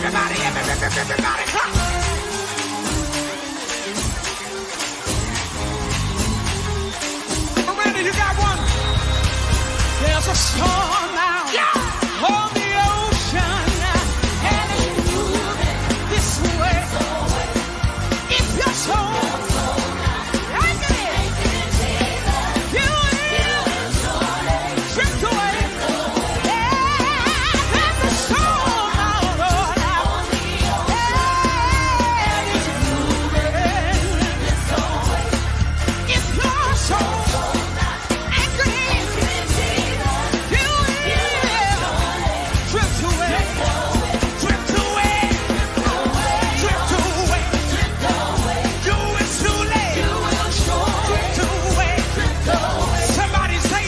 Everybody, clap. Miranda, you got one. There's a storm out on the ocean, and it's moving this way. If your soul drift away. There's a storm out on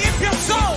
if your soul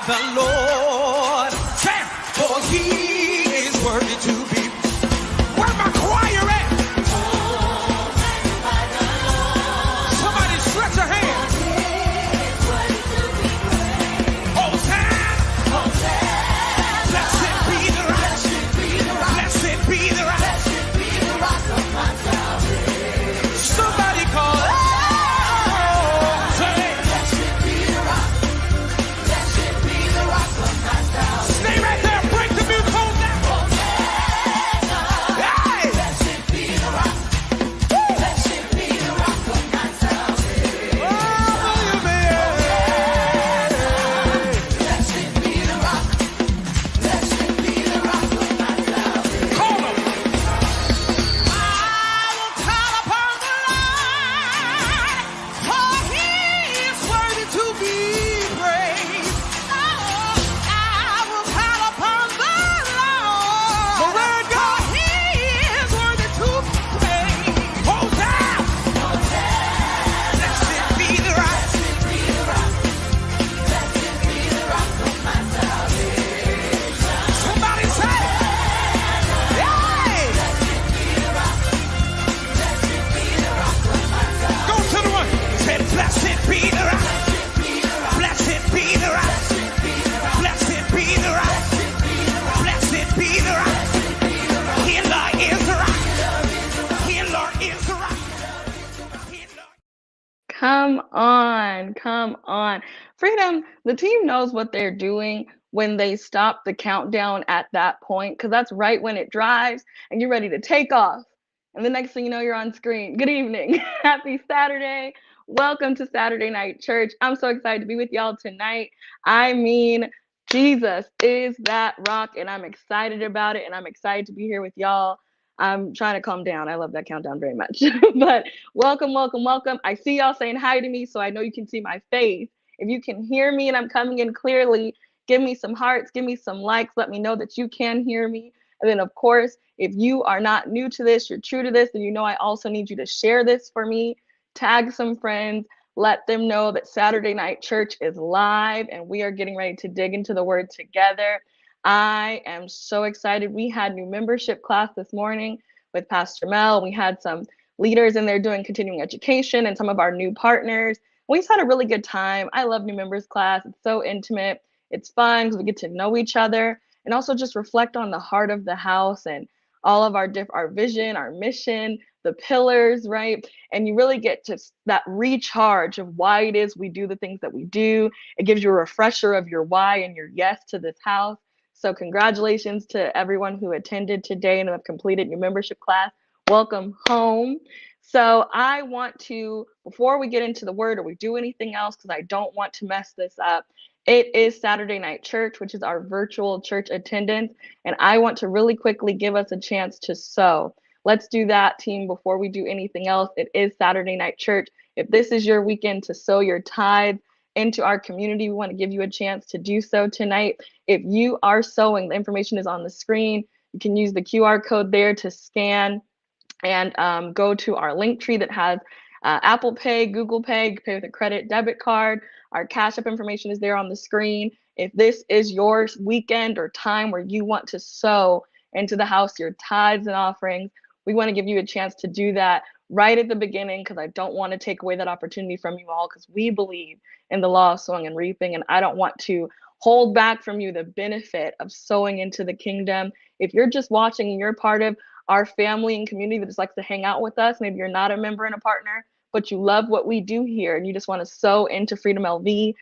the Lord, for he is worthy to be. Where my choir at? Somebody stretch a hand. Hosanna, blessed be the rock, blessed be the rock of my salvation. Somebody call it. Stay right there, break the music, hold that. Come on, come on. Freedom, the team knows what they're doing when they stop the countdown at that point, because that's right when it drives and you're ready to take off. And the next thing you know, you're on screen. Good evening. Happy Saturday. Welcome to Saturday Night Church. I'm so excited to be with y'all tonight. I mean, Jesus is that rock, and I'm excited about it, and I'm excited to be here with y'all. I'm trying to calm down. I love that countdown very much. But welcome, welcome, welcome. I see y'all saying hi to me, so I know you can see my face. If you can hear me and I'm coming in clearly, give me some hearts, give me some likes, let me know that you can hear me. And then, of course, if you are not new to this, you're true to this, then you know I also need you to share this for me, tag some friends, let them know that Saturday Night Church is live and we are getting ready to dig into the word together. I am so excited. We had new membership class this morning with Pastor Mel. We had some leaders in there doing continuing education and some of our new partners. We just had a really good time. I love new members class. It's so intimate. It's fun because we get to know each other and also just reflect on the heart of the house and all of our vision, our mission, the pillars, right? And you really get just that recharge of why it is we do the things that we do. It gives you a refresher of your why and your yes to this house. So congratulations to everyone who attended today and have completed your membership class. Welcome home. So I want to, before we get into the word or we do anything else, because I don't want to mess this up, it is Saturday Night Church, which is our virtual church attendance. And I want to really quickly give us a chance to sow. Let's do that, team, before we do anything else. It is Saturday Night Church. If this is your weekend to sow your tithe into our community, we want to give you a chance to do so tonight. If you are sowing, the information is on the screen. You can use the QR code there to scan and go to our link tree that has Apple Pay, Google Pay, you can pay with a credit, debit card. Our Cash App information is there on the screen. If this is your weekend or time where you want to sow into the house your tithes and offerings, we want to give you a chance to do that right at the beginning, because I don't want to take away that opportunity from you all, because we believe in the law of sowing and reaping, and I don't want to hold back from you the benefit of sowing into the kingdom. If you're just watching and you're part of our family and community that just likes to hang out with us, maybe you're not a member and a partner, but you love what we do here and you just want to sow into Freedom LV,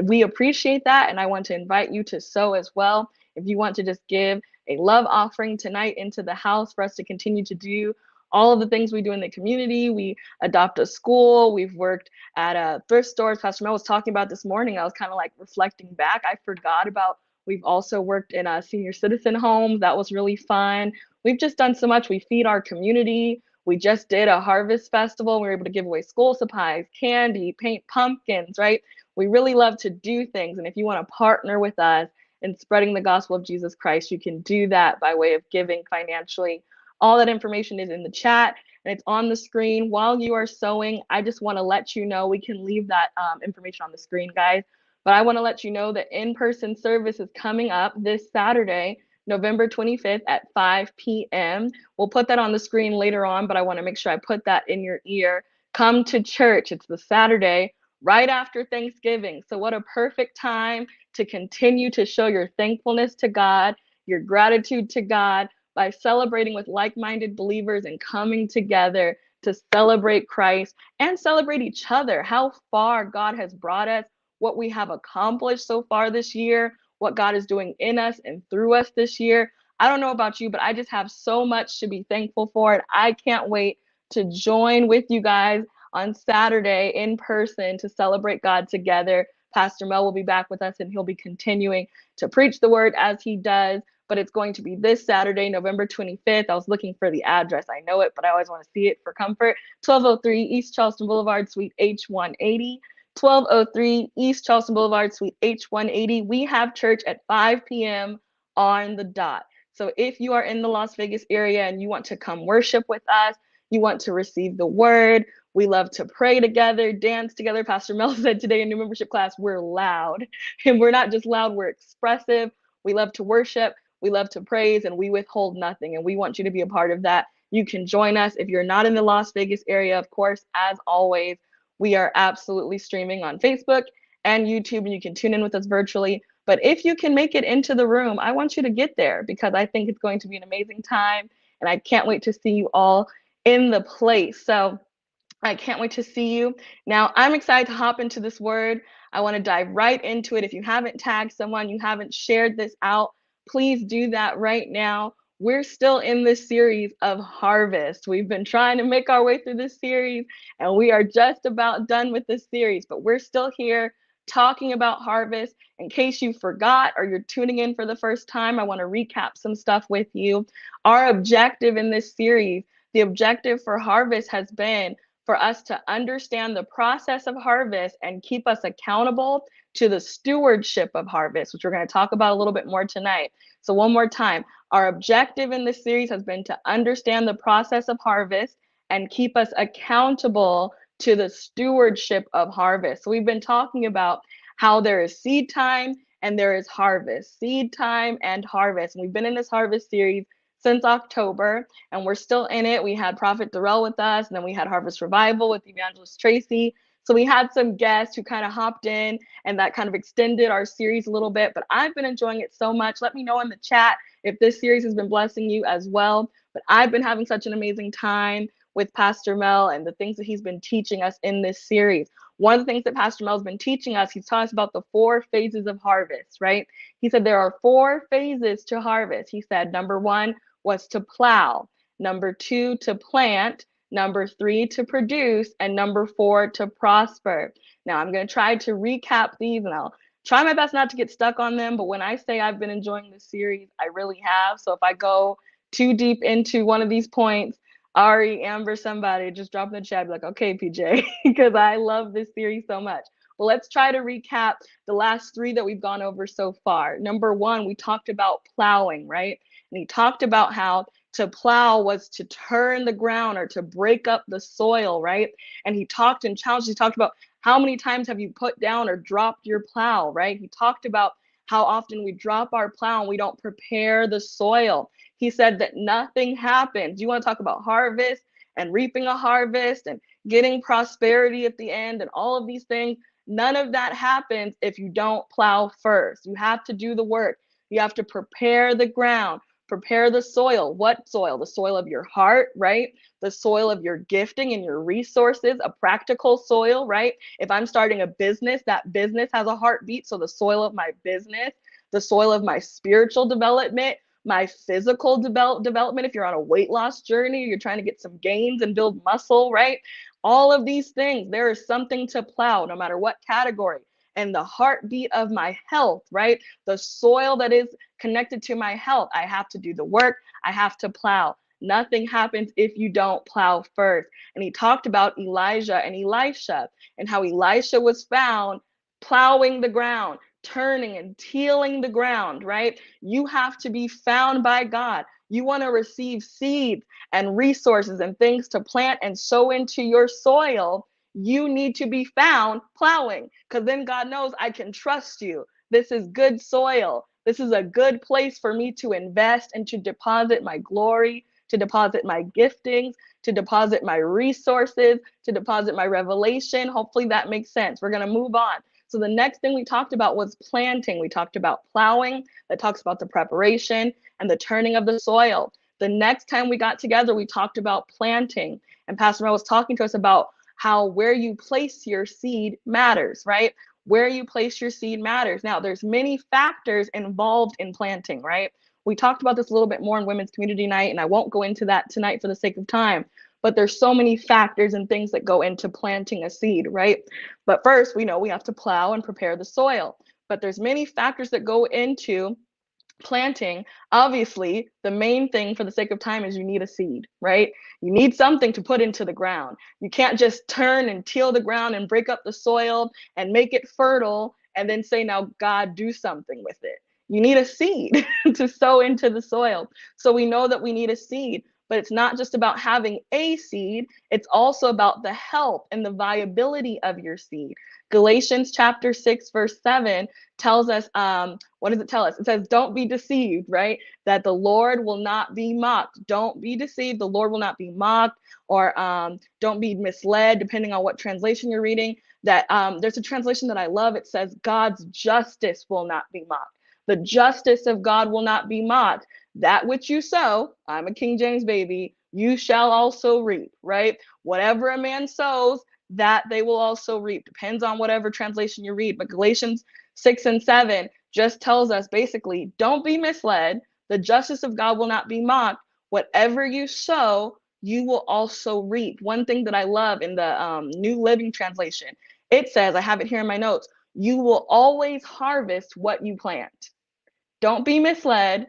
we appreciate that. And I want to invite you to sow as well. If you want to just give a love offering tonight into the house for us to continue to do all of the things we do in the community. We adopt a school. We've worked at a thrift stores. Pastor Mel was talking about this morning. I was kind of like reflecting back. I forgot about we've also worked in a senior citizen homes. That was really fun. We've just done so much. We feed our community. We just did a harvest festival. We were able to give away school supplies, candy, paint pumpkins, right? We really love to do things. And if you want to partner with us in spreading the gospel of Jesus Christ, you can do that by way of giving financially. All that information is in the chat and it's on the screen. While you are sewing, I just want to let you know, we can leave that information on the screen, guys. But I want to let you know that in-person service is coming up this Saturday, November 25th at 5 p.m. We'll put that on the screen later on, but I want to make sure I put that in your ear. Come to church. It's the Saturday right after Thanksgiving. So what a perfect time to continue to show your thankfulness to God, your gratitude to God by celebrating with like-minded believers and coming together to celebrate Christ and celebrate each other, how far God has brought us, what we have accomplished so far this year, what God is doing in us and through us this year. I don't know about you, but I just have so much to be thankful for. And I can't wait to join with you guys on Saturday in person to celebrate God together. Pastor Mel will be back with us and he'll be continuing to preach the word as he does. But it's going to be this Saturday, November 25th. I was looking for the address. I know it, but I always want to see it for comfort. 1203 East Charleston Boulevard, Suite H180. 1203 East Charleston Boulevard, Suite H180. We have church at 5 p.m. on the dot. So if you are in the Las Vegas area and you want to come worship with us, you want to receive the word, we love to pray together, dance together. Pastor Mel said today in new membership class, we're loud. And we're not just loud, we're expressive. We love to worship, we love to praise, and we withhold nothing. And we want you to be a part of that. You can join us. If you're not in the Las Vegas area, of course, as always, we are absolutely streaming on Facebook and YouTube, and you can tune in with us virtually. But if you can make it into the room, I want you to get there because I think it's going to be an amazing time. And I can't wait to see you all in the place. So I can't wait to see you. Now, I'm excited to hop into this word. I want to dive right into it. If you haven't tagged someone, you haven't shared this out, please do that right now. We're still in this series of harvest. We've been trying to make our way through this series, and we are just about done with this series, but we're still here talking about harvest. In case you forgot or you're tuning in for the first time, I want to recap some stuff with you. Our objective in this series, the objective for harvest has been for us to understand the process of harvest and keep us accountable to the stewardship of harvest, which we're going to talk about a little bit more tonight. So, one more time, our objective in this series has been to understand the process of harvest and keep us accountable to the stewardship of harvest. So, we've been talking about how there is seed time and there is harvest, seed time and harvest. And we've been in this harvest series since October, and we're still in it. We had Prophet Darrell with us, and then we had Harvest Revival with Evangelist Tracy. So we had some guests who kind of hopped in, and that kind of extended our series a little bit. But I've been enjoying it so much. Let me know in the chat if this series has been blessing you as well. But I've been having such an amazing time with Pastor Mel and the things that he's been teaching us in this series. One of the things that Pastor Mel's been teaching us, he's taught us about the 4 phases of harvest, right? He said there are 4 phases to harvest. He said, number 1, was to plow, number 2, to plant, number 3, to produce, and number 4, to prosper. Now, I'm going to try to recap these, and I'll try my best not to get stuck on them, but when I say I've been enjoying this series, I really have. So if I go too deep into one of these points, Ari, Amber, somebody, just drop in the chat, be like, okay, PJ, because I love this series so much. Well, let's try to recap the last 3 that we've gone over so far. Number 1, we talked about plowing, right? And he talked about how to plow was to turn the ground or to break up the soil, right? And he talked and challenged, he talked about how many times have you put down or dropped your plow, right? He talked about how often we drop our plow and we don't prepare the soil. He said that nothing happens. You want to talk about harvest and reaping a harvest and getting prosperity at the end and all of these things. None of that happens if you don't plow first. You have to do the work. You have to prepare the ground. Prepare the soil. What soil? The soil of your heart, right? The soil of your gifting and your resources, a practical soil, right? If I'm starting a business, that business has a heartbeat. So the soil of my business, the soil of my spiritual development, my physical development. If you're on a weight loss journey, you're trying to get some gains and build muscle, right? All of these things, there is something to plow, no matter what category. And the heartbeat of my health, right? The soil that is connected to my health. I have to do the work. I have to plow. Nothing happens if you don't plow first. And he talked about Elijah and Elisha and how Elisha was found plowing the ground, turning and tilling the ground, right? You have to be found by God. You want to receive seeds and resources and things to plant and sow into your soil. You need to be found plowing, because then God knows I can trust you. This is good soil. This is a good place for me to invest and to deposit my glory, to deposit my giftings, to deposit my resources, to deposit my revelation. Hopefully that makes sense. We're going to move on. So the next thing we talked about was planting. We talked about plowing. That talks about the preparation and the turning of the soil. The next time we got together, we talked about planting. And Pastor Mel was talking to us about how where you place your seed matters, right? Where you place your seed matters. Now, there's many factors involved in planting, right? We talked about this a little bit more in Women's Community Night, and I won't go into that tonight for the sake of time, but there's so many factors and things that go into planting a seed, right? But first, we know we have to plow and prepare the soil, but there's many factors that go into planting. Obviously, the main thing for the sake of time is you need a seed, right? You need something to put into the ground. You can't just turn and till the ground and break up the soil and make it fertile and then say, now God, do something with it. You need a seed to sow into the soil. So we know that we need a seed, but it's not just about having a seed. It's also about the health and the viability of your seed. Galatians chapter 6, verse 7 tells us, what does it tell us? It says, don't be deceived, right? That the Lord will not be mocked. Don't be deceived. The Lord will not be mocked, or don't be misled, depending on what translation you're reading. That there's a translation that I love. It says, God's justice will not be mocked. The justice of God will not be mocked. That which you sow, I'm a King James baby, you shall also reap, right? Whatever a man sows, that they will also reap. Depends on whatever translation you read. But Galatians 6 and 7 just tells us basically, don't be misled. The justice of God will not be mocked. Whatever you sow, you will also reap. One thing that I love in the New Living Translation, it says, I have it here in my notes, you will always harvest what you plant. Don't be misled.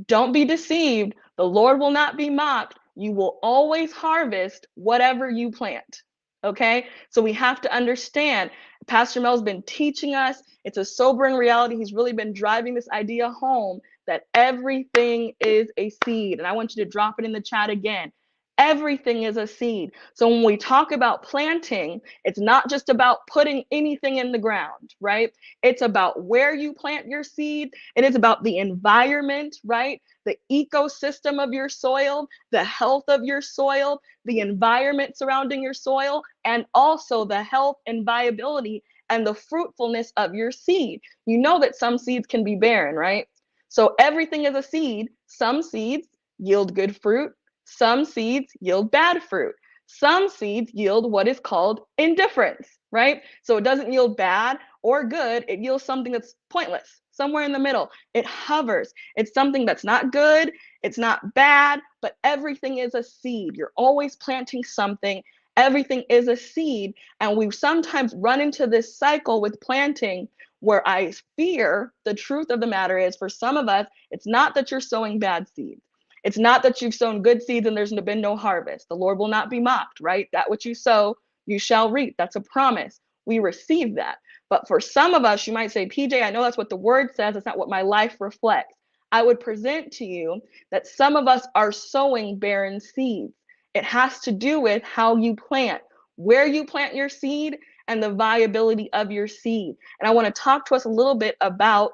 Don't be deceived. The Lord will not be mocked. You will always harvest whatever you plant. Okay? So we have to understand. Pastor Mel's been teaching us. It's a sobering reality. He's really been driving this idea home that everything is a seed. And I want you to drop it in the chat again. Everything is a seed. So when we talk about planting, it's not just about putting anything in the ground, right? It's about where you plant your seed. It is about the environment, right? The ecosystem of your soil, the health of your soil, the environment surrounding your soil, and also the health and viability and the fruitfulness of your seed. You know that some seeds can be barren, right? So everything is a seed. Some seeds yield good fruit. Some seeds yield bad fruit. Some seeds yield what is called indifference, right? So it doesn't yield bad or good. It yields something that's pointless, somewhere in the middle. It hovers. It's something that's not good. It's not bad, but everything is a seed. You're always planting something. Everything is a seed. And we sometimes run into this cycle with planting where I fear the truth of the matter is for some of us, it's not that you're sowing bad seeds. It's not that you've sown good seeds and there's been no harvest. The Lord will not be mocked, right? That which you sow, you shall reap. That's a promise. We receive that. But for some of us, you might say, PJ, I know that's what the word says. It's not what my life reflects. I would present to you that some of us are sowing barren seeds. It has to do with how you plant, where you plant your seed, and the viability of your seed. And I want to talk to us a little bit about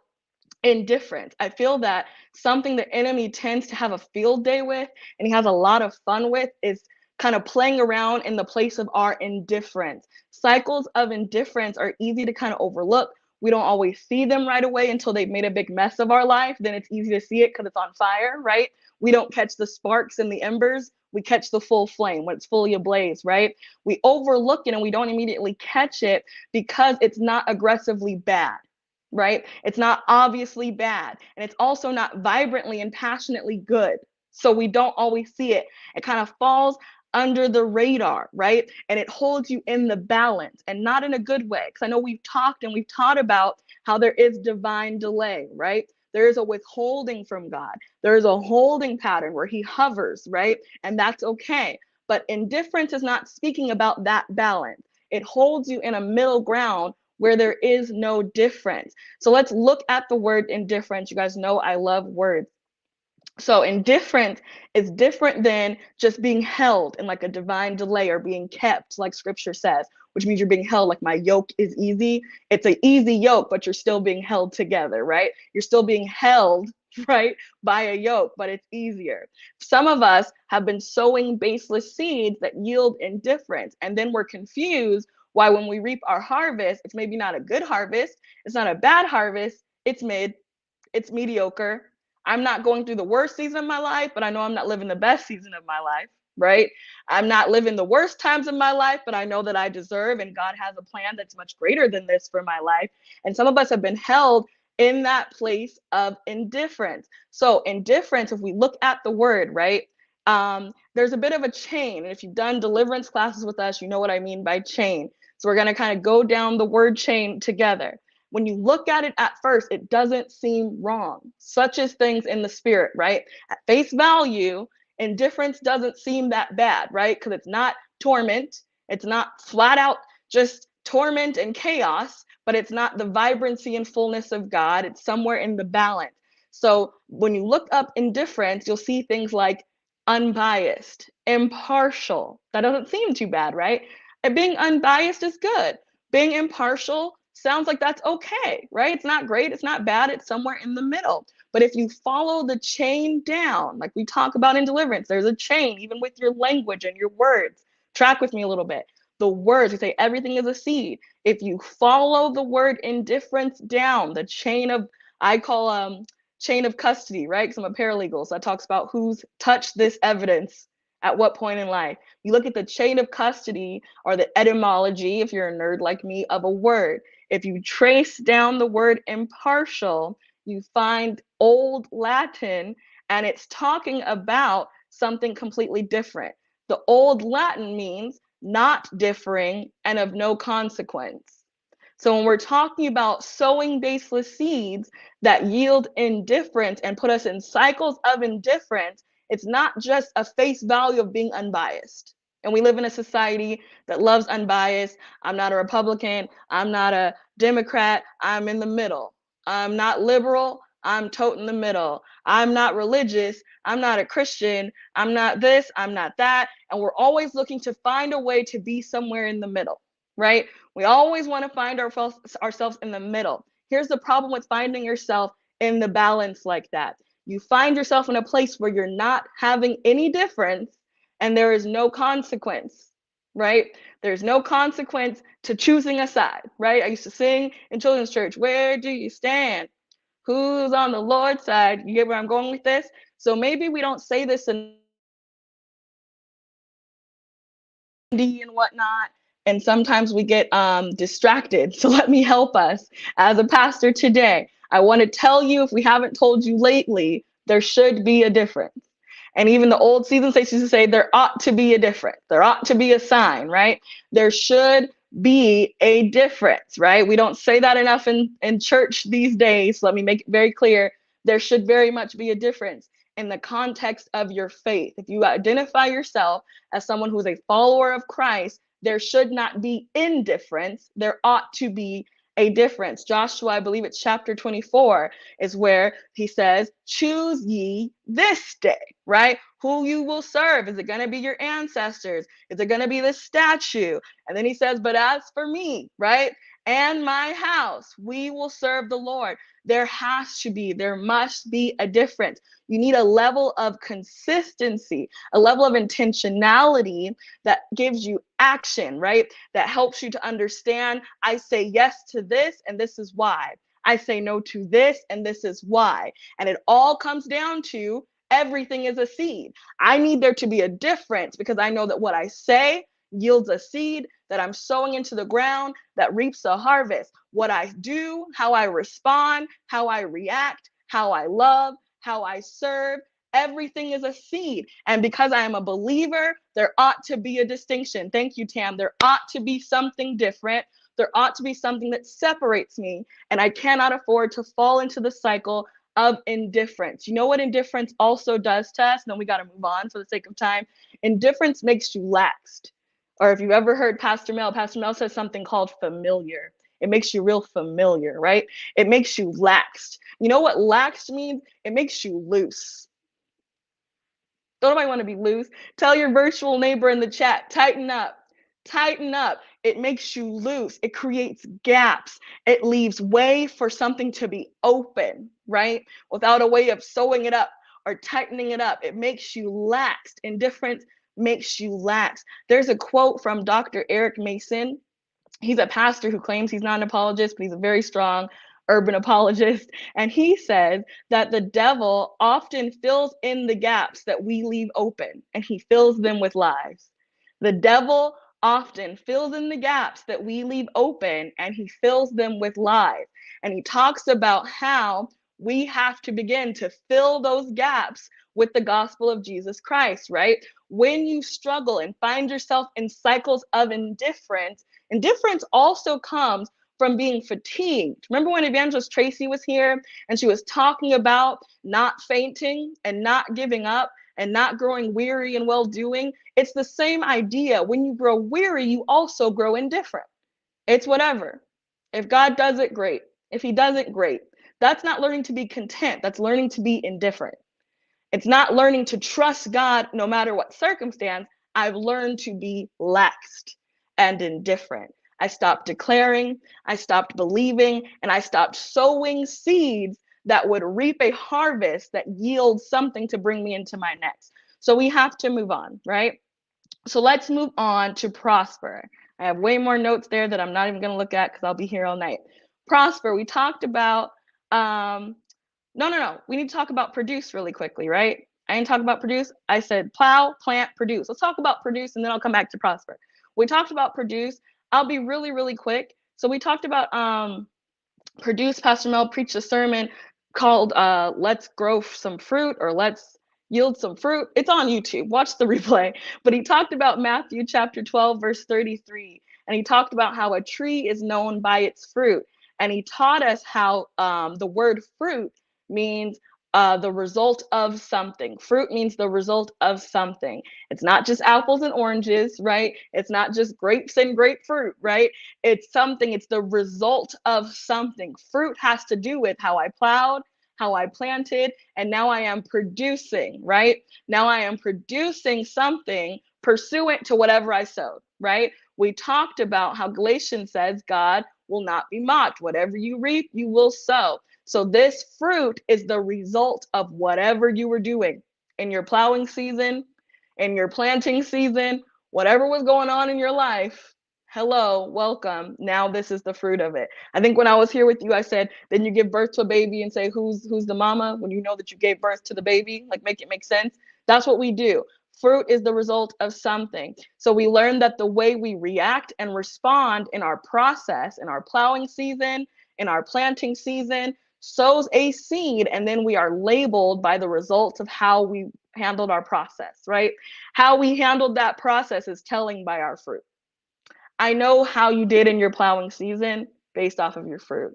indifference. I feel that something the enemy tends to have a field day with and he has a lot of fun with is kind of playing around in the place of our indifference. Cycles of indifference are easy to kind of overlook. We don't always see them right away until they've made a big mess of our life. Then it's easy to see it because it's on fire, right? We don't catch the sparks and the embers. We catch the full flame when it's fully ablaze, right? We overlook it and we don't immediately catch it because it's not aggressively bad, right? It's not obviously bad. And it's also not vibrantly and passionately good. So we don't always see it. It kind of falls under the radar, right? And it holds you in the balance and not in a good way. Because I know we've talked and we've taught about how there is divine delay, right? There is a withholding from God. There is a holding pattern where he hovers, right? And that's okay. But indifference is not speaking about that balance. It holds you in a middle ground where there is no difference. So let's look at the word indifference. You guys know I love words. So indifference is different than just being held in like a divine delay or being kept, like scripture says, which means you're being held like my yoke is easy. It's an easy yoke, but you're still being held together, right? You're still being held, right, by a yoke, but it's easier. Some of us have been sowing baseless seeds that yield indifference, and then we're confused why when we reap our harvest, it's maybe not a good harvest, it's not a bad harvest, it's mid, it's mediocre. I'm not going through the worst season of my life, but I know I'm not living the best season of my life, right? I'm not living the worst times of my life, but I know that I deserve and God has a plan that's much greater than this for my life. And some of us have been held in that place of indifference. So indifference, if we look at the word, right? There's a bit of a chain. And if you've done deliverance classes with us, you know what I mean by chain. So we're going to kind of go down the word chain together. When you look at it at first, it doesn't seem wrong, such as things in the spirit, right? At face value, indifference doesn't seem that bad, right? Because it's not torment. It's not flat out just torment and chaos, but it's not the vibrancy and fullness of God. It's somewhere in the balance. So when you look up indifference, you'll see things like unbiased, impartial. That doesn't seem too bad, right? And being unbiased is good. Being impartial sounds like that's okay, right? It's not great, it's not bad, it's somewhere in the middle. But if you follow the chain down, like we talk about in deliverance, there's a chain, even with your language and your words. Track with me a little bit. The words, we say everything is a seed. If you follow the word indifference down, the chain of, I call chain of custody, right? Because I'm a paralegal, so that talks about who's touched this evidence At what point in life? You look at the chain of custody or the etymology, if you're a nerd like me, of a word. If you trace down the word impartial, you find Old Latin, and it's talking about something completely different. The Old Latin means not differing and of no consequence. So when we're talking about sowing baseless seeds that yield indifference and put us in cycles of indifference, it's not just a face value of being unbiased. And we live in a society that loves unbiased. I'm not a Republican. I'm not a Democrat. I'm in the middle. I'm not liberal. I'm tote in the middle. I'm not religious. I'm not a Christian. I'm not this. I'm not that. And we're always looking to find a way to be somewhere in the middle, right? We always want to find ourselves in the middle. Here's the problem with finding yourself in the balance like that. You find yourself in a place where you're not having any difference and there is no consequence, right? There's no consequence to choosing a side, right? I used to sing in children's church, where do you stand? Who's on the Lord's side? You get where I'm going with this? So maybe we don't say this in and whatnot, and sometimes we get distracted. So let me help us as a pastor today. I want to tell you, if we haven't told you lately, there should be a difference. And even the old season saints used to say there ought to be a difference. There ought to be a sign, right? There should be a difference, right? We don't say that enough in church these days. So let me make it very clear. There should very much be a difference in the context of your faith. If you identify yourself as someone who is a follower of Christ, there should not be indifference. There ought to be a difference. Joshua, I believe it's chapter 24, is where he says, choose ye this day, right? Who you will serve. Is it going to be your ancestors? Is it going to be the statue? And then he says, but as for me, right? And my house, we will serve the Lord. There must be a difference. You need a level of consistency, a level of intentionality that gives you action, right? That helps you to understand, I say yes to this, and this is why. I say no to this, and this is why. And it all comes down to everything is a seed. I need there to be a difference because I know that what I say yields a seed that I'm sowing into the ground that reaps a harvest. What I do, how I respond, how I react, how I love, how I serve, everything is a seed. And because I am a believer, there ought to be a distinction. Thank you, Tam. There ought to be something different. There ought to be something that separates me. And I cannot afford to fall into the cycle of indifference. You know what indifference also does to us? No, we got to move on for the sake of time. Indifference makes you laxed. Or if you've ever heard Pastor Mel says something called familiar. It makes you real familiar, right? It makes you laxed. You know what laxed means? It makes you loose. Don't nobody want to be loose. Tell your virtual neighbor in the chat, tighten up. Tighten up. It makes you loose. It creates gaps. It leaves way for something to be open, right? Without a way of sewing it up or tightening it up. It makes you lax. Indifference makes you lax. There's a quote from Dr. Eric Mason. He's a pastor who claims he's not an apologist, but he's a very strong urban apologist. And he says that the devil often fills in the gaps that we leave open, and he fills them with lies. The devil often fills in the gaps that we leave open, and he fills them with lies. And he talks about how we have to begin to fill those gaps with the gospel of Jesus Christ, right? When you struggle and find yourself in cycles of indifference, indifference also comes from being fatigued. Remember when Evangelist Tracy was here and she was talking about not fainting and not giving up and not growing weary and well-doing? It's the same idea. When you grow weary, you also grow indifferent. It's whatever. If God does it, great. If he doesn't, great. That's not learning to be content. That's learning to be indifferent. It's not learning to trust God no matter what circumstance. I've learned to be laxed and indifferent. I stopped declaring, I stopped believing, and I stopped sowing seeds that would reap a harvest that yields something to bring me into my next. So we have to move on, right? So let's move on to prosper. I have way more notes there that I'm not even going to look at because I'll be here all night. Prosper, we talked about, no. We need to talk about produce really quickly, right? I didn't talk about produce. I said plow, plant, produce. Let's talk about produce and then I'll come back to prosper. We talked about produce. I'll be really, really quick. So we talked about produce. Pastor Mel preached a sermon called Let's Grow Some Fruit or Let's Yield Some Fruit. It's on YouTube. Watch the replay. But he talked about Matthew chapter 12, verse 33. And he talked about how a tree is known by its fruit. And he taught us how the word fruit means the result of something. Fruit means the result of something. It's not just apples and oranges, right? It's not just grapes and grapefruit, right? It's something, it's the result of something. Fruit has to do with how I plowed, how I planted, and now I am producing, right? Now I am producing something pursuant to whatever I sowed, right? We talked about how Galatians says God will not be mocked. Whatever you reap, you will sow. So this fruit is the result of whatever you were doing in your plowing season, in your planting season, whatever was going on in your life. Hello, welcome. Now this is the fruit of it. I think when I was here with you, I said, then you give birth to a baby and say, who's the mama? When you know that you gave birth to the baby, like make it make sense. That's what we do. Fruit is the result of something. So we learn that the way we react and respond in our process, in our plowing season, in our planting season, sows a seed, and then we are labeled by the results of how we handled our process, right? How we handled that process is telling by our fruit. I know how you did in your plowing season based off of your fruit.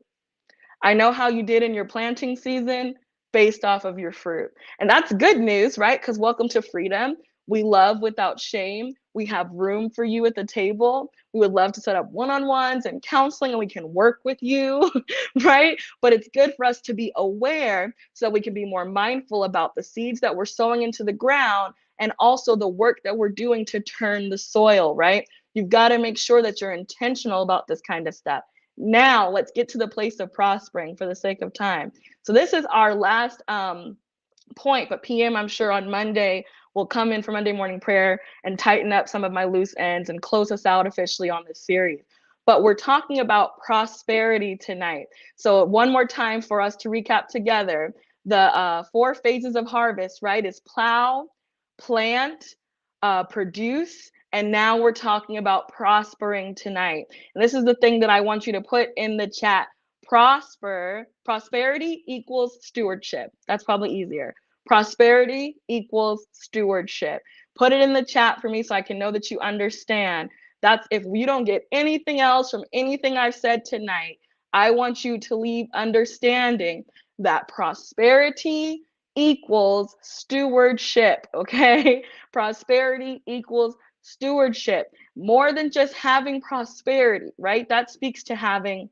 I know how you did in your planting season based off of your fruit. And that's good news, right? Because welcome to freedom. We love without shame. We have room for you at the table. We would love to set up one-on-ones and counseling, and we can work with you, right? But it's good for us to be aware so that we can be more mindful about the seeds that we're sowing into the ground and also the work that we're doing to turn the soil, right? You've got to make sure that you're intentional about this kind of stuff. Now, let's get to the place of prospering for the sake of time. So this is our last point, but PM, I'm sure on Monday, will come in for Monday morning prayer and tighten up some of my loose ends and close us out officially on this series. But we're talking about prosperity tonight. So one more time for us to recap together, the 4 phases of harvest, right, is plow, plant, produce, and now we're talking about prospering tonight. And this is the thing that I want you to put in the chat. Prosperity equals stewardship. That's probably easier. Prosperity equals stewardship. Put it in the chat for me so I can know that you understand. That's if you don't get anything else from anything I've said tonight, I want you to leave understanding that prosperity equals stewardship, okay? Prosperity equals stewardship. More than just having prosperity, right? That speaks to having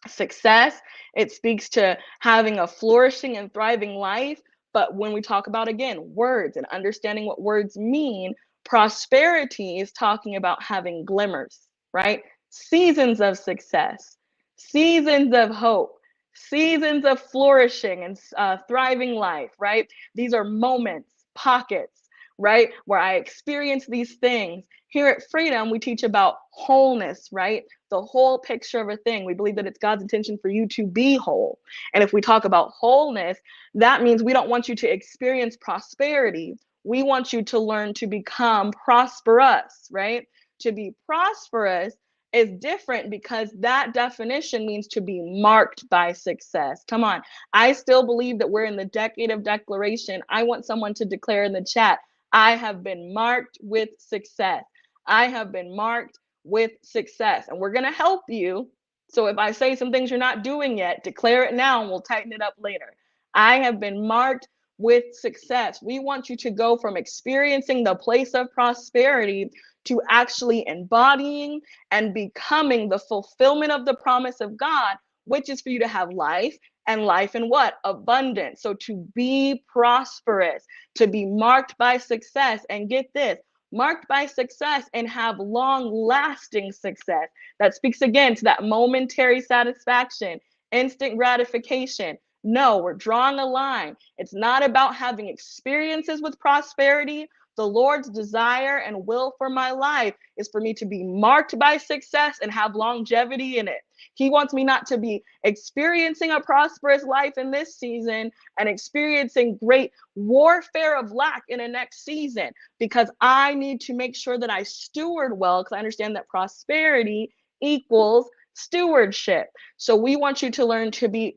success. It speaks to having a flourishing and thriving life. But when we talk about, again, words and understanding what words mean, prosperity is talking about having glimmers, right? Seasons of success, seasons of hope, seasons of flourishing and thriving life, right? These are moments, pockets, right? Where I experience these things. Here at Freedom, we teach about wholeness, right? The whole picture of a thing. We believe that it's God's intention for you to be whole. And if we talk about wholeness, that means we don't want you to experience prosperity. We want you to learn to become prosperous, right? To be prosperous is different because that definition means to be marked by success. Come on. I still believe that we're in the decade of declaration. I want someone to declare in the chat, I have been marked with success. I have been marked with success. And we're going to help you. So if I say some things you're not doing yet, declare it now and we'll tighten it up later. I have been marked with success. We want you to go from experiencing the place of prosperity to actually embodying and becoming the fulfillment of the promise of God, which is for you to have life and life in what? Abundance. So to be prosperous, to be marked by success, and get this, marked by success and have long lasting success. That speaks again to that momentary satisfaction, instant gratification. No, we're drawing a line. It's not about having experiences with prosperity. The Lord's desire and will for my life is for me to be marked by success and have longevity in it. He wants me not to be experiencing a prosperous life in this season and experiencing great warfare of lack in the next season, because I need to make sure that I steward well, because I understand that prosperity equals stewardship. So we want you to learn to be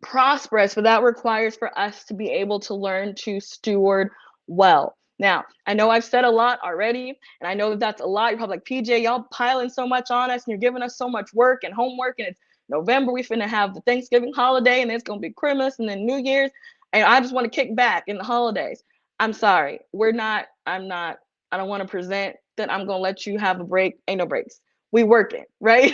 prosperous, but that requires for us to be able to learn to steward well. Now, I know I've said a lot already, and I know that that's a lot. You're probably like, PJ, y'all piling so much on us, and you're giving us so much work and homework, and it's November. We finna have the Thanksgiving holiday, and then it's gonna be Christmas, and then New Year's, and I just want to kick back in the holidays. I'm sorry, I don't want to present that I'm gonna let you have a break. Ain't no breaks. We working, right?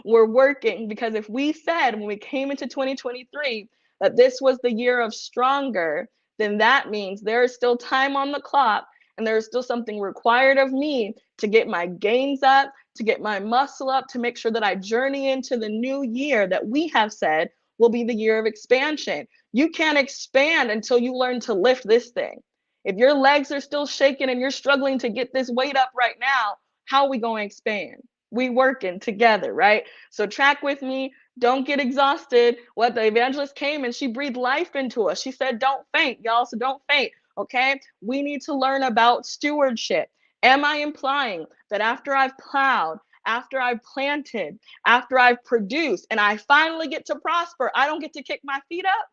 We're working, because if we said when we came into 2023 that this was the year of stronger, then that means there is still time on the clock, and there is still something required of me to get my gains up, to get my muscle up, to make sure that I journey into the new year that we have said will be the year of expansion. You can't expand until you learn to lift this thing. If your legs are still shaking and you're struggling to get this weight up right now, how are we going to expand? We working together, right? So track with me. Don't get exhausted. What the evangelist came and she breathed life into us. She said, don't faint, y'all. So don't faint. Okay. We need to learn about stewardship. Am I implying that after I've plowed, after I've planted, after I've produced, and I finally get to prosper, I don't get to kick my feet up?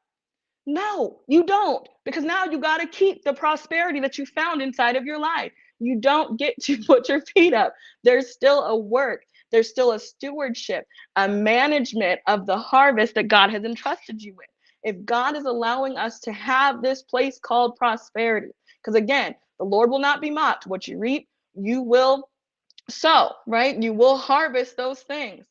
No, you don't, because now you got to keep the prosperity that you found inside of your life. You don't get to put your feet up. There's still a work, there's still a stewardship, a management of the harvest that God has entrusted you with. If God is allowing us to have this place called prosperity, because again, the Lord will not be mocked. What you reap, you will sow, right? You will harvest those things.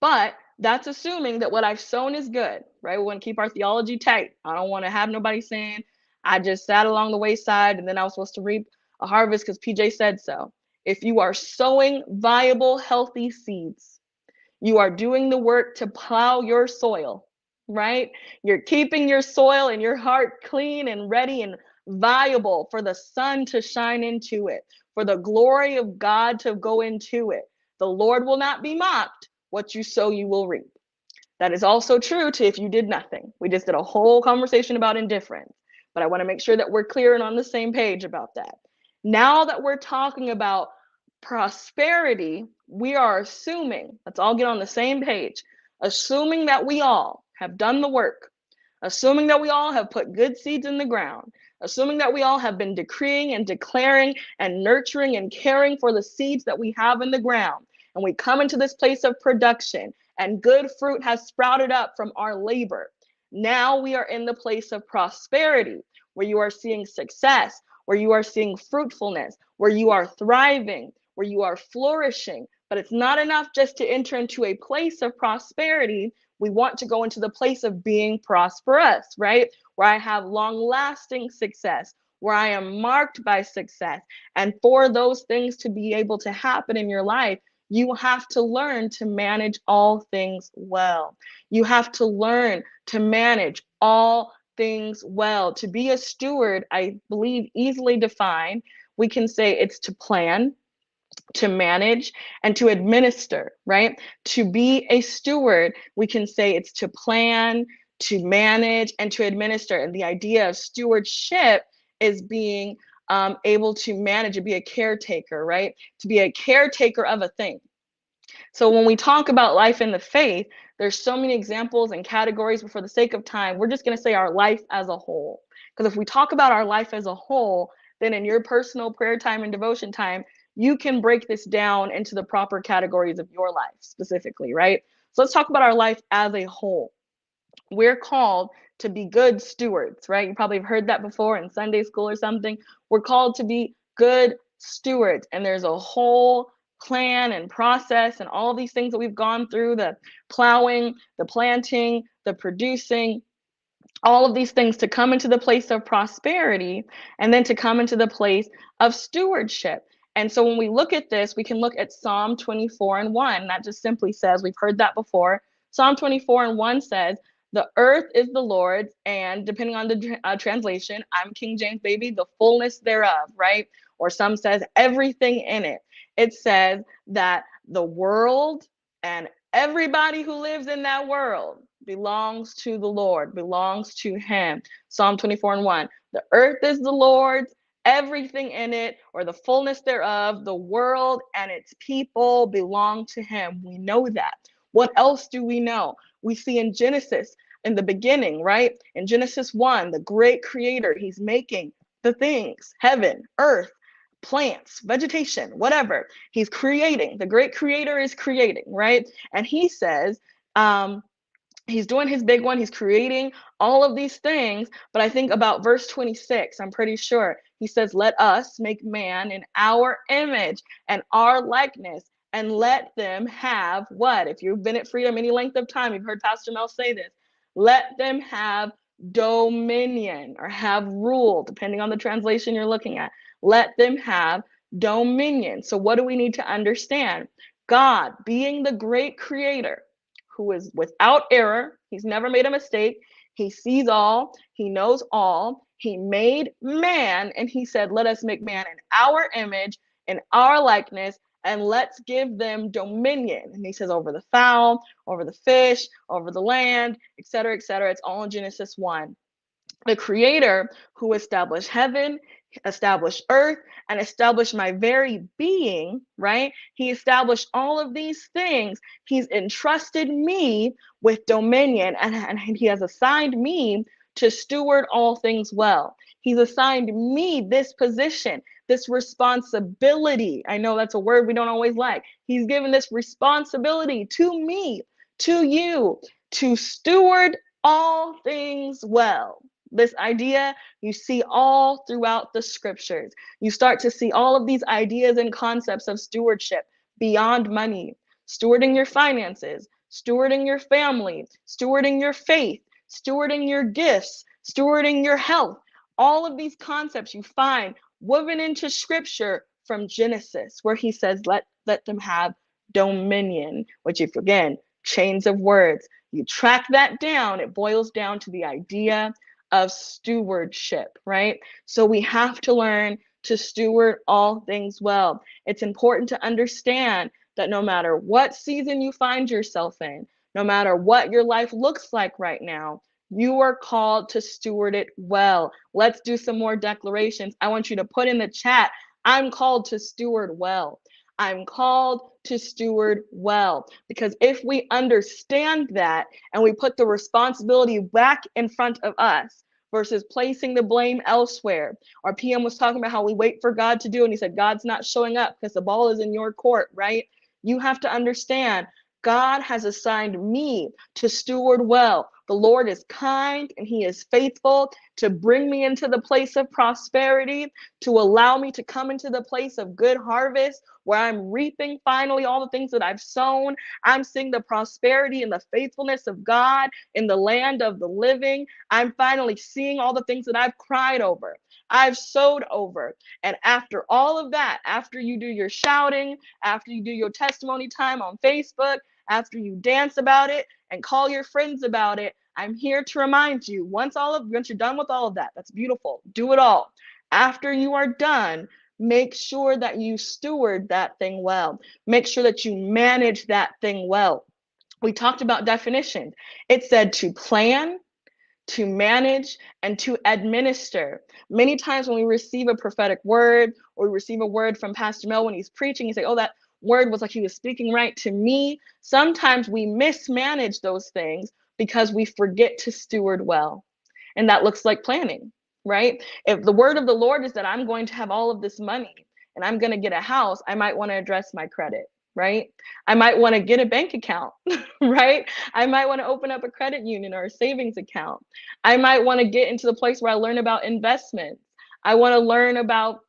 But that's assuming that what I've sown is good, right? We want to keep our theology tight. I don't want to have nobody saying, I just sat along the wayside and then I was supposed to reap a harvest because PJ said so. If you are sowing viable, healthy seeds, you are doing the work to plow your soil, right? You're keeping your soil and your heart clean and ready and viable for the sun to shine into it, for the glory of God to go into it. The Lord will not be mocked. What you sow, you will reap. That is also true to if you did nothing. We just did a whole conversation about indifference, but I want to make sure that we're clear and on the same page about that. Now that we're talking about prosperity, we are assuming, let's all get on the same page, assuming that we all have done the work, assuming that we all have put good seeds in the ground, assuming that we all have been decreeing and declaring and nurturing and caring for the seeds that we have in the ground. And we come into this place of production and good fruit has sprouted up from our labor. Now we are in the place of prosperity, where you are seeing success, where you are seeing fruitfulness, where you are thriving, where you are flourishing. But it's not enough just to enter into a place of prosperity. We want to go into the place of being prosperous, right? Where I have long-lasting success, where I am marked by success. And for those things to be able to happen in your life, you have to learn to manage all things well. You have to learn to manage all things well. To be a steward, I believe, easily defined, we can say it's to plan, to manage, and to administer, right? To be a steward, we can say it's to plan, to manage, and to administer. And the idea of stewardship is being able to manage and be a caretaker, right? To be a caretaker of a thing. So when we talk about life in the faith, there's so many examples and categories, but for the sake of time, we're just going to say our life as a whole. Because if we talk about our life as a whole, then in your personal prayer time and devotion time, you can break this down into the proper categories of your life specifically, right? So let's talk about our life as a whole. We're called to be good stewards, right? You probably have heard that before in Sunday school or something. We're called to be good stewards, and there's a whole plan and process and all these things that we've gone through, the plowing, the planting, the producing, all of these things to come into the place of prosperity and then to come into the place of stewardship. And so when we look at this, we can look at Psalm 24:1. That just simply says, we've heard that before. Psalm 24:1 says, The earth is the Lord's, and depending on the translation, I'm King James baby, the fullness thereof, right? Or some says everything in it. It says that the world and everybody who lives in that world belongs to the Lord, belongs to him. Psalm 24:1. The earth is the Lord's, everything in it, or the fullness thereof, the world and its people belong to him. We know that. What else do we know? We see in Genesis, in the beginning, right? In Genesis 1, the great creator, he's making the things, heaven, earth, plants, vegetation, whatever. He's creating. The great creator is creating, right? And he says, he's doing his big one. He's creating all of these things. But I think about verse 26, I'm pretty sure. He says, let us make man in our image and our likeness, and let them have what? If you've been at Freedom any length of time, you've heard Pastor Mel say this. Let them have dominion, or have rule, depending on the translation you're looking at. Let them have dominion. So what do we need to understand? God, being the great creator, who is without error. He's never made a mistake. He sees all. He knows all. He made man, and he said, let us make man in our image, in our likeness, and let's give them dominion. And he says, over the fowl, over the fish, over the land, etc., etc. It's all in Genesis 1. The creator who established heaven, established earth, and established my very being, right? He established all of these things. He's entrusted me with dominion, and he has assigned me to steward all things well. He's assigned me this position, this responsibility. I know that's a word we don't always like. He's given this responsibility to me, to you, to steward all things well. This idea you see all throughout the scriptures. You start to see all of these ideas and concepts of stewardship beyond money, stewarding your finances, stewarding your family, stewarding your faith, stewarding your gifts, stewarding your health. All of these concepts you find woven into scripture from Genesis, where he says, let them have dominion, which, if again, chains of words, you track that down, it boils down to the idea of stewardship, right? So we have to learn to steward all things well. It's important to understand that no matter what season you find yourself in, no matter what your life looks like right now, you are called to steward it well. Let's do some more declarations. I want you to put in the chat, I'm called to steward well. I'm called to steward well. Because if we understand that and we put the responsibility back in front of us versus placing the blame elsewhere, or PM was talking about how we wait for God to do, and he said, God's not showing up because the ball is in your court, right? You have to understand, God has assigned me to steward well. The Lord is kind and he is faithful to bring me into the place of prosperity, to allow me to come into the place of good harvest, where I'm reaping finally all the things that I've sown. I'm seeing the prosperity and the faithfulness of God in the land of the living. I'm finally seeing all the things that I've cried over, I've sowed over. And after all of that, after you do your shouting, after you do your testimony time on Facebook, after you dance about it and call your friends about it, I'm here to remind you, once you're done with all of that, that's beautiful. Do it all. After you are done, make sure that you steward that thing well. Make sure that you manage that thing well. We talked about definitions. It said to plan, to manage, and to administer. Many times when we receive a prophetic word, or we receive a word from Pastor Mel when he's preaching, you say, oh, that word was like he was speaking right to me. Sometimes we mismanage those things because we forget to steward well. And that looks like planning, right? If the word of the Lord is that I'm going to have all of this money and I'm going to get a house, I might want to address my credit, right? I might want to get a bank account, right? I might want to open up a credit union or a savings account. I might want to get into the place where I learn about investments. I want to learn about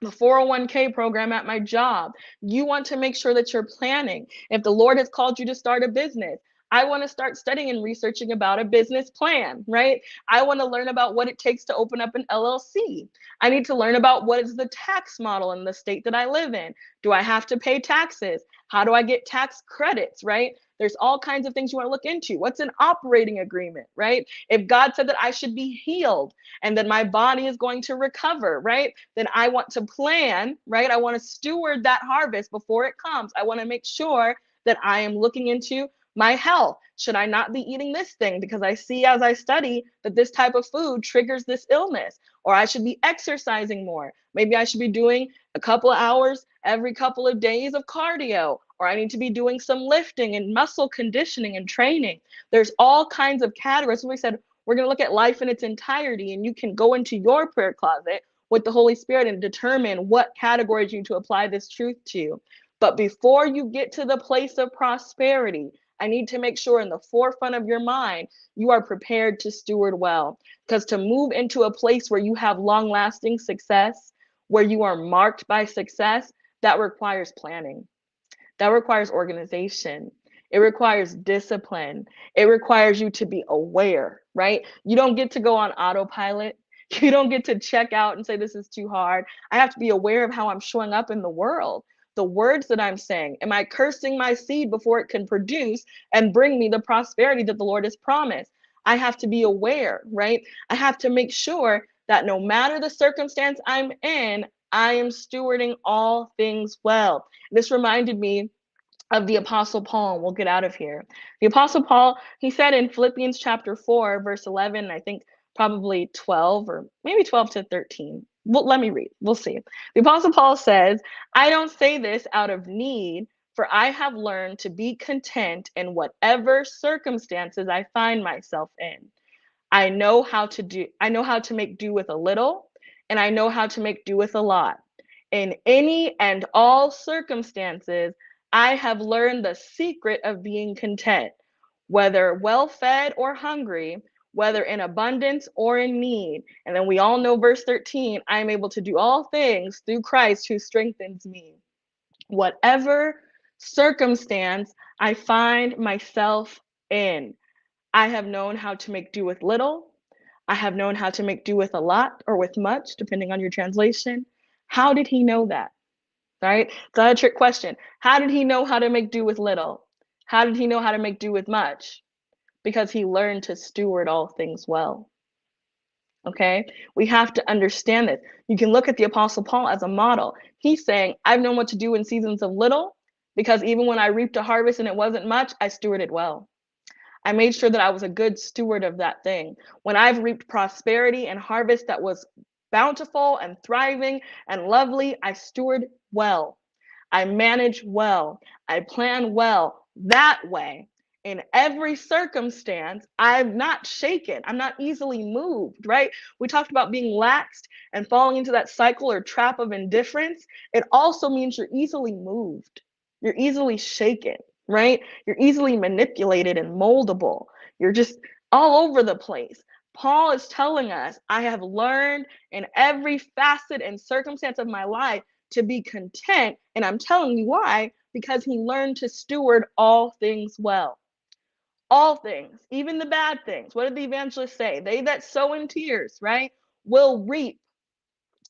the 401k program at my job. You want to make sure that you're planning. If the Lord has called you to start a business, I want to start studying and researching about a business plan, right? I want to learn about what it takes to open up an LLC. I need to learn about what is the tax model in the state that I live in. Do I have to pay taxes? How do I get tax credits, right? There's all kinds of things you want to look into. What's an operating agreement, right? If God said that I should be healed and that my body is going to recover, right? Then I want to plan, right? I want to steward that harvest before it comes. I want to make sure that I am looking into my health. Should I not be eating this thing because I see as I study that this type of food triggers this illness? Or I should be exercising more. Maybe I should be doing a couple of hours every couple of days of cardio, or I need to be doing some lifting and muscle conditioning and training. There's all kinds of categories. So we said we're going to look at life in its entirety, and you can go into your prayer closet with the Holy Spirit and determine what categories you need to apply this truth to. But before you get to the place of prosperity, I need to make sure in the forefront of your mind, you are prepared to steward well. Because to move into a place where you have long lasting success, where you are marked by success, that requires planning. That requires organization. It requires discipline. It requires you to be aware, right? You don't get to go on autopilot. You don't get to check out and say, this is too hard. I have to be aware of how I'm showing up in the world. The words that I'm saying. Am I cursing my seed before it can produce and bring me the prosperity that the Lord has promised? I have to be aware, right? I have to make sure that no matter the circumstance I'm in, I am stewarding all things well. This reminded me of the Apostle Paul, and we'll get out of here. The Apostle Paul, he said in Philippians chapter 4, verse 11, I think probably 12 or maybe 12 to 13. Well, let me read. We'll see. The Apostle Paul says, I don't say this out of need, for I have learned to be content in whatever circumstances I find myself in. I know how to make do with a little, and I know how to make do with a lot. In any and all circumstances, I have learned the secret of being content, whether well fed or hungry, whether in abundance or in need. And then we all know verse 13, I am able to do all things through Christ who strengthens me. Whatever circumstance I find myself in, I have known how to make do with little. I have known how to make do with a lot or with much, depending on your translation. How did he know that? Right? It's not a trick question. How did he know how to make do with little? How did he know how to make do with much? Because he learned to steward all things well. Okay? We have to understand this. You can look at the Apostle Paul as a model. He's saying, I've known what to do in seasons of little, because even when I reaped a harvest and it wasn't much, I stewarded well. I made sure that I was a good steward of that thing. When I've reaped prosperity and harvest that was bountiful and thriving and lovely, I steward well. I manage well. I plan well. That way, in every circumstance, I'm not shaken. I'm not easily moved, right? We talked about being laxed and falling into that cycle or trap of indifference. It also means you're easily moved. You're easily shaken, right? You're easily manipulated and moldable. You're just all over the place. Paul is telling us, I have learned in every facet and circumstance of my life to be content. And I'm telling you why, because he learned to steward all things well. All things, even the bad things. What did the evangelist say? They that sow in tears, right, will reap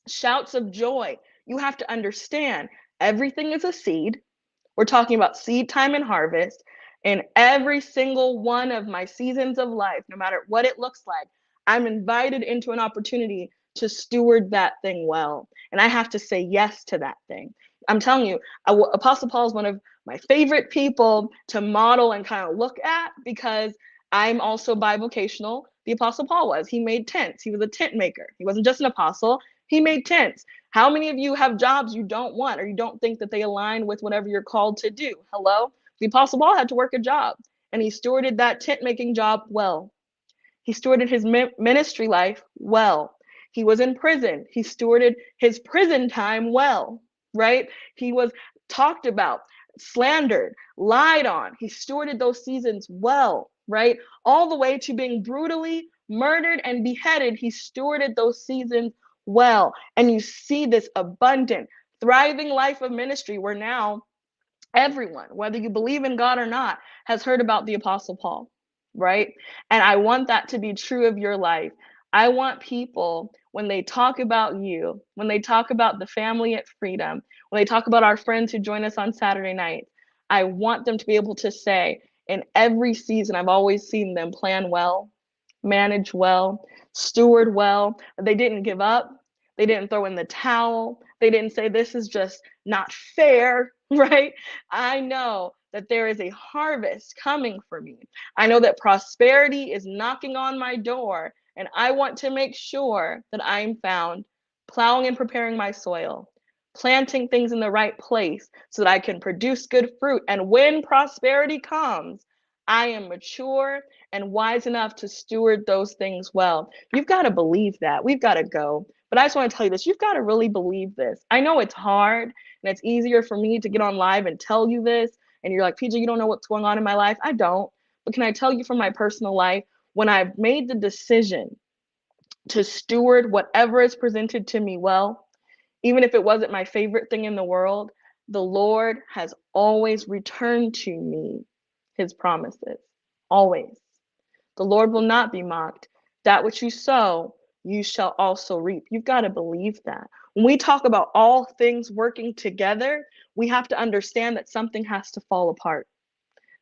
shouts of joy. You have to understand everything is a seed. We're talking about seed time and harvest. In every single one of my seasons of life, no matter what it looks like, I'm invited into an opportunity to steward that thing well. And I have to say yes to that thing. I'm telling you, Apostle Paul is one of my favorite people to model and kind of look at, because I'm also bivocational. The Apostle Paul was. He made tents. He was a tent maker. He wasn't just an apostle. He made tents. How many of you have jobs you don't want, or you don't think that they align with whatever you're called to do? Hello? The Apostle Paul had to work a job, and he stewarded that tent making job well. He stewarded his ministry life well. He was in prison. He stewarded his prison time well, right? He was talked about, slandered, lied on. He stewarded those seasons well, right? All the way to being brutally murdered and beheaded. He stewarded those seasons well. And you see this abundant, thriving life of ministry where now everyone, whether you believe in God or not, has heard about the Apostle Paul, right? And I want that to be true of your life. I want people, when they talk about you, when they talk about the family at Freedom, when they talk about our friends who join us on Saturday night, I want them to be able to say, in every season, I've always seen them plan well, manage well, steward well. They didn't give up. They didn't throw in the towel. They didn't say, this is just not fair, right? I know that there is a harvest coming for me. I know that prosperity is knocking on my door, and I want to make sure that I'm found plowing and preparing my soil, planting things in the right place so that I can produce good fruit. And when prosperity comes, I am mature and wise enough to steward those things well. You've got to believe that. We've got to go. But I just want to tell you this. You've got to really believe this. I know it's hard and it's easier for me to get on live and tell you this. And you're like, PJ, you don't know what's going on in my life. I don't. But can I tell you from my personal life, when I've made the decision to steward whatever is presented to me well, even if it wasn't my favorite thing in the world, the Lord has always returned to me his promises. Always. The Lord will not be mocked. That which you sow, you shall also reap. You've got to believe that. When we talk about all things working together, we have to understand that something has to fall apart.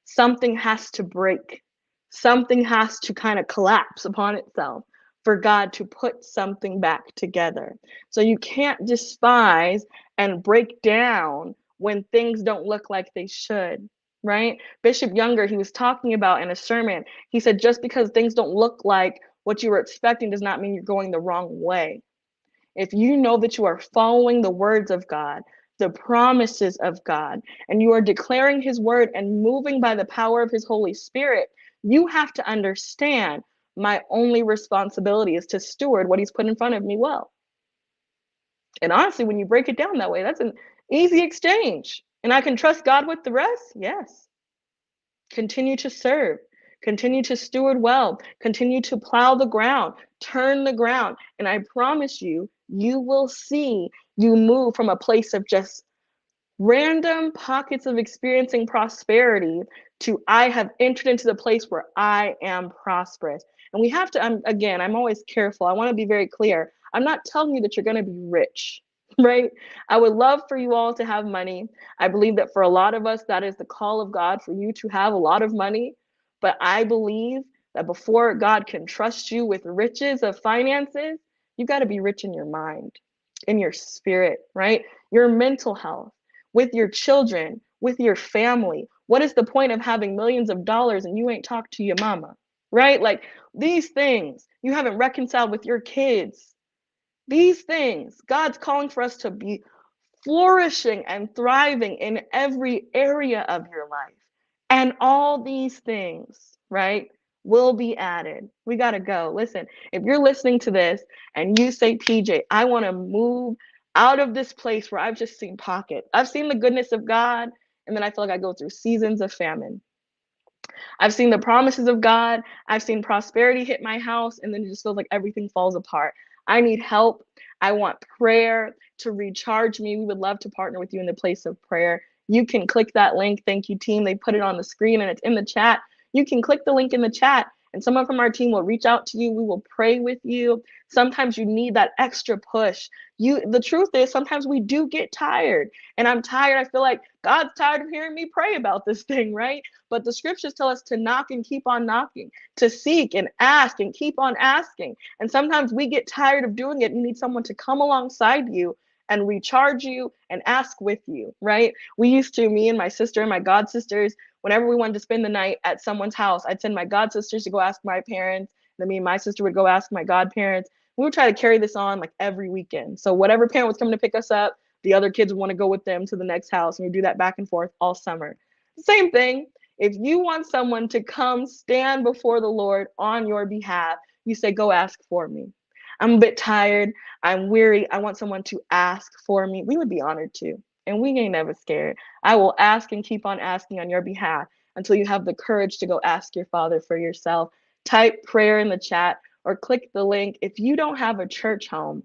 Something has to break. Something has to kind of collapse upon itself for God to put something back together. So you can't despise and break down when things don't look like they should, right? Bishop Younger, he was talking about in a sermon, he said, just because things don't look like what you were expecting does not mean you're going the wrong way. If you know that you are following the words of God, the promises of God, and you are declaring his word and moving by the power of his Holy Spirit, you have to understand my only responsibility is to steward what he's put in front of me well. And honestly, when you break it down that way, that's an easy exchange. And I can trust God with the rest? Yes. Continue to serve. Continue to steward well. Continue to plow the ground, turn the ground. And I promise you, you will see you move from a place of just random pockets of experiencing prosperity to I have entered into the place where I am prosperous. And we have to, I'm always careful. I want to be very clear. I'm not telling you that you're going to be rich, right? I would love for you all to have money. I believe that for a lot of us, that is the call of God for you to have a lot of money. But I believe that before God can trust you with riches of finances, you've got to be rich in your mind, in your spirit, right? Your mental health, with your children, with your family. What is the point of having millions of dollars and you ain't talked to your mama, right? Like these things, you haven't reconciled with your kids. These things, God's calling for us to be flourishing and thriving in every area of your life. And all these things, right, will be added. We got to go. Listen, if you're listening to this and you say, PJ, I want to move out of this place where I've just seen pockets. I've seen the goodness of God, and then I feel like I go through seasons of famine. I've seen the promises of God. I've seen prosperity hit my house, and then it just feels like everything falls apart. I need help. I want prayer to recharge me. We would love to partner with you in the place of prayer. You can click that link. Thank you, team. They put it on the screen and it's in the chat. You can click the link in the chat and someone from our team will reach out to you. We will pray with you. Sometimes you need that extra push. The truth is sometimes we do get tired, and I'm tired. I feel like God's tired of hearing me pray about this thing, right? But the scriptures tell us to knock and keep on knocking, to seek and ask and keep on asking. And sometimes we get tired of doing it. You need someone to come alongside you and recharge you and ask with you, right? We used to, me and my sister and my god sisters, whenever we wanted to spend the night at someone's house, I'd send my god sisters to go ask my parents. Then me and my sister would go ask my godparents. We would try to carry this on like every weekend. So whatever parent was coming to pick us up, the other kids would want to go with them to the next house. And we do that back and forth all summer. Same thing. If you want someone to come stand before the Lord on your behalf, you say, go ask for me. I'm a bit tired. I'm weary. I want someone to ask for me. We would be honored to. And we ain't never scared. I will ask and keep on asking on your behalf until you have the courage to go ask your Father for yourself. Type prayer in the chat or click the link. If you don't have a church home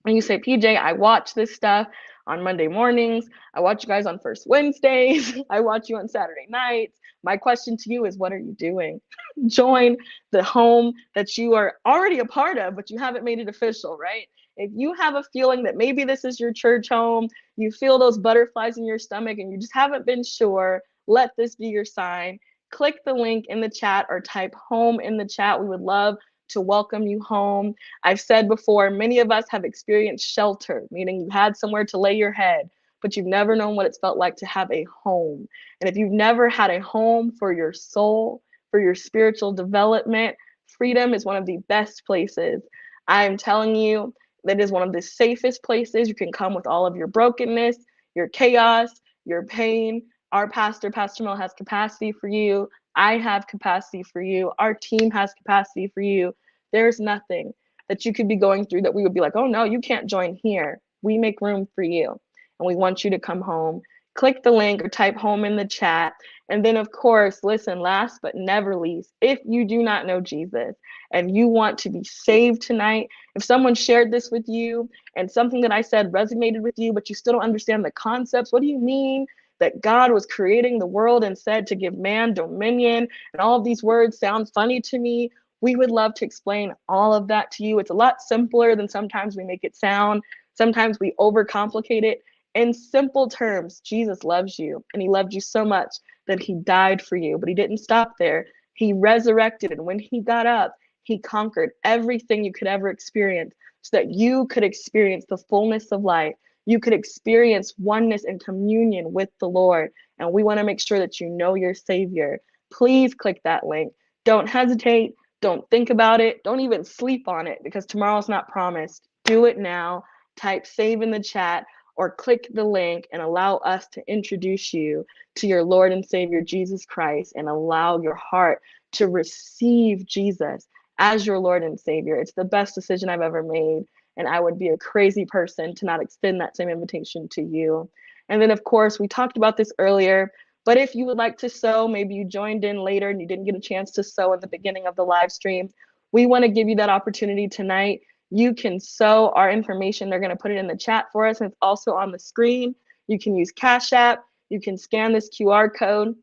and you say, PJ, I watch this stuff on Monday mornings. I watch you guys on First Wednesdays. I watch you on Saturday nights. My question to you is, what are you doing? Join the home that you are already a part of, but you haven't made it official, right? If you have a feeling that maybe this is your church home, you feel those butterflies in your stomach and you just haven't been sure, let this be your sign. Click the link in the chat or type home in the chat. We would love to welcome you home. I've said before, many of us have experienced shelter, meaning you had somewhere to lay your head, but you've never known what it's felt like to have a home. And if you've never had a home for your soul, for your spiritual development, freedom is one of the best places. I am telling you, that is one of the safest places. You can come with all of your brokenness, your chaos, your pain. Our pastor, Pastor Mel, has capacity for you. I have capacity for you. Our team has capacity for you. There's nothing that you could be going through that we would be like, oh no, you can't join here. We make room for you and we want you to come home. Click the link or type home in the chat. And then, of course, listen, last but never least, if you do not know Jesus and you want to be saved tonight, if someone shared this with you and something that I said resonated with you, but you still don't understand the concepts, what do you mean that God was creating the world and said to give man dominion? And all of these words sound funny to me. We would love to explain all of that to you. It's a lot simpler than sometimes we make it sound. Sometimes we overcomplicate it. In simple terms, Jesus loves you, and he loved you so much that he died for you, but he didn't stop there. He resurrected, and when he got up, he conquered everything you could ever experience so that you could experience the fullness of life. You could experience oneness and communion with the Lord, and we want to make sure that you know your Savior. Please click that link. Don't hesitate. Don't think about it. Don't even sleep on it because tomorrow's not promised. Do it now. Type save in the chat or click the link and allow us to introduce you to your Lord and Savior, Jesus Christ, and allow your heart to receive Jesus as your Lord and Savior. It's the best decision I've ever made, and I would be a crazy person to not extend that same invitation to you. And then, of course, we talked about this earlier, but if you would like to sow, maybe you joined in later and you didn't get a chance to sow at the beginning of the live stream, we want to give you that opportunity tonight. You can sow our information. They're going to put it in the chat for us, and it's also on the screen. You can use Cash App. You can scan this QR code.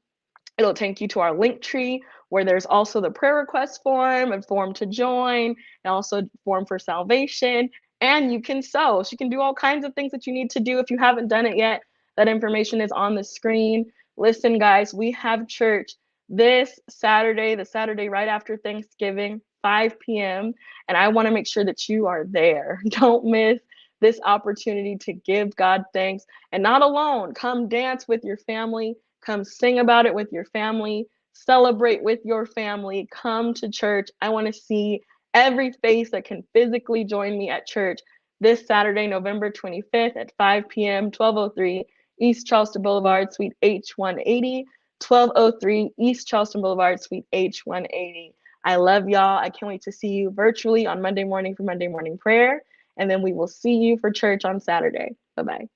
It'll take you to our link tree where there's also the prayer request form, a form to join, and also a form for salvation. And you can sow. So you can do all kinds of things that you need to do if you haven't done it yet. That information is on the screen. Listen, guys, we have church this Saturday, the Saturday right after Thanksgiving, 5 p.m. And I want to make sure that you are there. Don't miss this opportunity to give God thanks. And not alone, come dance with your family. Come sing about it with your family. Celebrate with your family. Come to church. I want to see every face that can physically join me at church this Saturday, November 25th at 5 p.m., 1203 East Charleston Boulevard, Suite H180, 1203 East Charleston Boulevard, Suite H180. I love y'all. I can't wait to see you virtually on Monday morning for Monday morning prayer. And then we will see you for church on Saturday. Bye-bye.